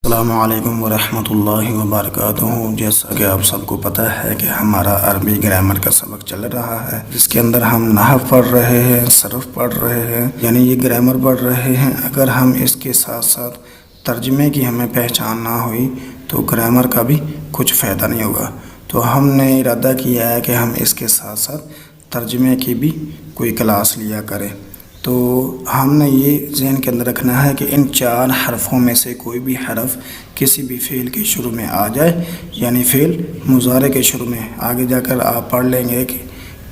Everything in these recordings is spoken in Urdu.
السلام علیکم ورحمۃ اللہ وبرکاتہ۔ جیسا کہ آپ سب کو پتہ ہے کہ ہمارا عربی گرامر کا سبق چل رہا ہے، جس کے اندر ہم نحو پڑھ رہے ہیں، صرف پڑھ رہے ہیں، یعنی یہ گرامر پڑھ رہے ہیں۔ اگر ہم اس کے ساتھ ساتھ ترجمے کی ہمیں پہچان نہ ہوئی تو گرامر کا بھی کچھ فائدہ نہیں ہوگا۔ تو ہم نے ارادہ کیا ہے کہ ہم اس کے ساتھ ساتھ ترجمے کی بھی کوئی کلاس لیا کریں۔ تو ہم نے یہ ذہن کے اندر رکھنا ہے کہ ان 4 حرفوں میں سے کوئی بھی حرف کسی بھی فعل کے شروع میں آ جائے، یعنی فعل مضارع کے شروع میں، آگے جا کر آپ پڑھ لیں گے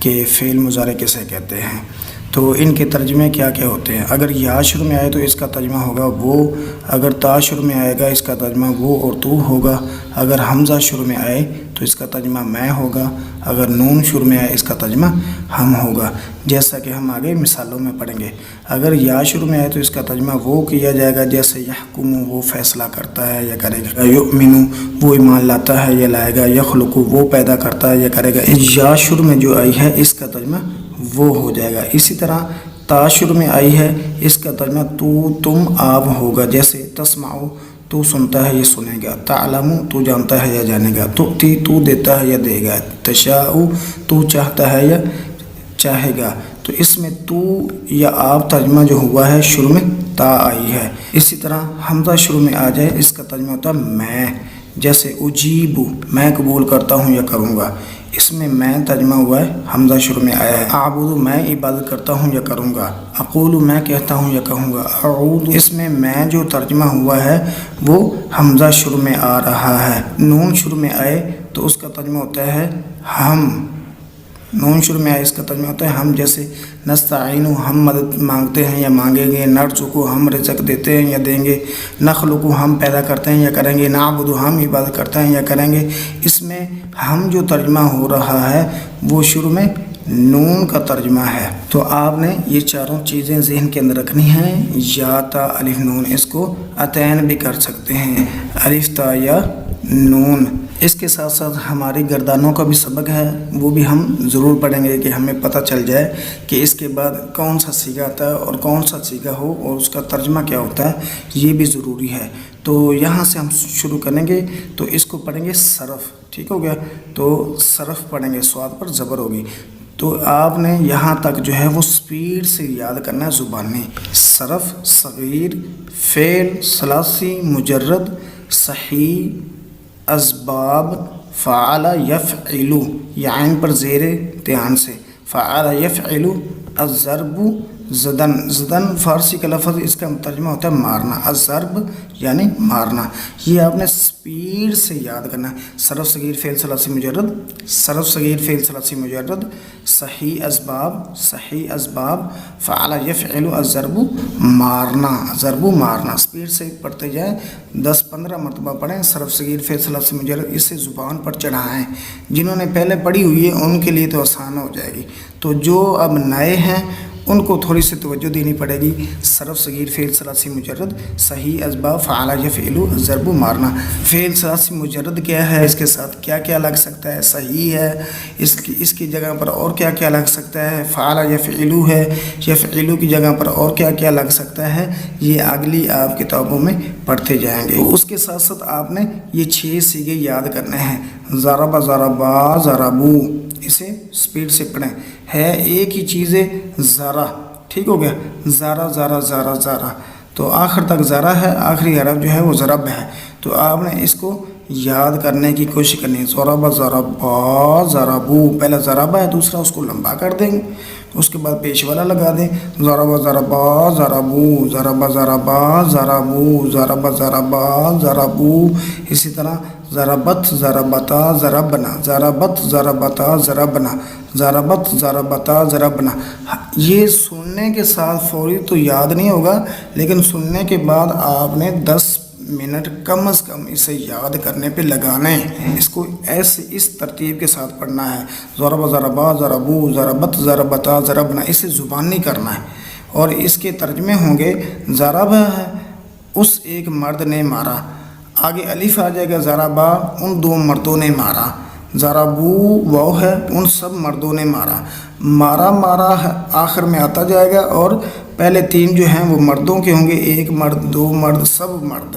کہ فعل مضارع کسے کہتے ہیں، تو ان کے ترجمے کیا کیا ہوتے ہیں۔ اگر یا شروع میں آئے تو اس کا ترجمہ ہوگا وہ، اگر تا شروع میں آئے گا اس کا ترجمہ وہ اور تو ہوگا، اگر حمزہ شروع میں آئے تو اس کا ترجمہ میں ہوگا، اگر نون شروع میں آئے اس کا ترجمہ ہم ہوگا، جیسا کہ ہم آگے مثالوں میں پڑھیں گے۔ اگر یا شروع میں آئے تو اس کا ترجمہ وہ کیا جائے گا، جیسے یحکم وہ فیصلہ کرتا ہے یا کرے گا، یؤمن وہ ایمان لاتا ہے یا لائے گا، یخلق وہ پیدا کرتا ہے یا کرے گا۔ یا شروع میں جو آئی ہے اس کا ترجمہ وہ ہو جائے گا۔ اسی طرح تا شروع میں آئی ہے اس کا ترجمہ تو تم آپ ہوگا، جیسے تسمعو تو سنتا ہے یا سنے گا، تعلم تو جانتا ہے یا جانے گا، تؤتی تو دیتا ہے یا دے گا، تشاء تو چاہتا ہے یا چاہے گا۔ تو اس میں تو یا آپ ترجمہ جو ہوا ہے شروع میں تا آئی ہے۔ اسی طرح حمزہ شروع میں آ جائے اس کا ترجمہ ہوتا ہے میں، جیسے اجیب میں قبول کرتا ہوں یا کروں گا، اس میں میں ترجمہ ہوا ہے حمزہ شروع میں آیا ہے۔ اعبد میں عبادت کرتا ہوں یا کروں گا، اقول میں کہتا ہوں یا کہوں گا، اعوذ اس میں جو ترجمہ ہوا ہے وہ حمزہ شروع میں آ رہا ہے۔ نون شروع میں آئے تو اس کا ترجمہ ہوتا ہے ہم، نون شروع میں آئے اس کا ترجمہ ہوتا ہے ہم، جیسے نستعین ہم مدد مانگتے ہیں یا مانگیں گے، نرزق ہم رزق دیتے ہیں یا دیں گے، نخلق ہم پیدا کرتے ہیں یا کریں گے، نعبد ہم عبادت کرتے ہیں یا کریں گے۔ اس میں ہم جو ترجمہ ہو رہا ہے وہ شروع میں نون کا ترجمہ ہے۔ تو آپ نے یہ چاروں چیزیں ذہن کے اندر رکھنی ہیں، یا تا الف نون، اس کو عطین بھی کر سکتے ہیں، الف تا یا نون۔ اس کے ساتھ ساتھ ہماری گردانوں کا بھی سبق ہے، وہ بھی ہم ضرور پڑھیں گے کہ ہمیں پتہ چل جائے کہ اس کے بعد کون سا صیغہ آتا ہے اور کون سا صیغہ ہو اور اس کا ترجمہ کیا ہوتا ہے، یہ بھی ضروری ہے۔ تو یہاں سے ہم شروع کریں گے، تو اس کو پڑھیں گے صرف، ٹھیک ہو گیا، تو صرف پڑھیں گے، صاد پر زبر ہوگی۔ تو آپ نے یہاں تک جو ہے وہ سپیڈ سے یاد کرنا ہے زبانی۔ صرف صغیر فعل ثلاثی مجرد صحیح اسباب فعل یفعل، یہ عین پر زیر دھیان سے، فعل یفعل، الضرب زدن فارسی کا لفظ، اس کا ترجمہ ہوتا ہے مارنا، الضرب یعنی مارنا۔ یہ آپ نے سپیڈ سے یاد کرنا ہے۔ صرف صغیر فعل ثلاثی مجرد، صرف صغیر فعل ثلاثی مجرد، صحیح اسباب فعل یفعل، الضرب مارنا، ضرب مارنا۔ سپیڈ سے پڑھتے جائیں، 10-15 مرتبہ پڑھیں صرف صغیر فعل ثلاثی مجرد، اسے زبان پر چڑھائیں۔ جنہوں نے پہلے پڑھی ہوئی ہے ان کے لیے تو آسان ہو جائے گی، تو جو اب نئے ہیں ان کو تھوڑی سی توجہ دینی پڑے گی۔ صرف صغیر فعل ثلاثی مجرد، صحیح اسباب فعل یفعل، الضرب مارنا۔ فعل ثلاثی مجرد کیا ہے، اس کے ساتھ کیا کیا لگ سکتا ہے، صحیح ہے، اس کی جگہ پر اور کیا کیا لگ سکتا ہے، فعل یفعل ہے، یفعل کی جگہ پر اور کیا کیا لگ سکتا ہے، یہ اگلی آپ کتابوں میں پڑھتے جائیں گے۔ اس کے ساتھ ساتھ آپ نے یہ 6 صیغے یاد کرنے ہیں۔ ضرب ضربا ضربو، اسے سپیڈ سے پڑھیں، ہے ایک ہی چیز ہے ذرا، ٹھیک ہو گیا، ذرا ذرا ذرا ذرا، تو آخر تک ذرا ہے، آخری حرف جو ہے وہ ضرب ہے، تو آپ نے اس کو یاد کرنے کی کوشش کرنی ہے۔ ضرب ضربا ضربو، پہلا ضربا ہے، دوسرا اس کو لمبا کر دیں گے، اس کے بعد پیش والا لگا دیں، ضرب ضربا ضربو، ضرب ضربا ضربو، ضرب ضربا ضربو۔ اسی طرح ضربت ضربتا ضربنا، ضربت ضربتا ضربنا، ضربت ضربتا ضربنا۔ یہ سننے کے ساتھ فوری تو یاد نہیں ہوگا، لیکن سننے کے بعد آپ نے 10 منٹ کم از کم اسے یاد کرنے پہ لگانے ہیں۔ اس کو ایسے اس ترتیب کے ساتھ پڑھنا ہے، ضرب ضربا ضربو، ضربت ضربتا ضربنا، اسے زبانی کرنا ہے۔ اور اس کے ترجمے ہوں گے، ضرب ہے اس ایک مرد نے مارا، آگے الف آ جائے گا، ضربا ان 2 مردوں نے مارا، ضربو واو ہے ان سب مردوں نے مارا، مارا ہے آخر میں آتا جائے گا، اور پہلے 3 جو ہیں وہ مردوں کے ہوں گے، ایک مرد 2 مرد سب مرد،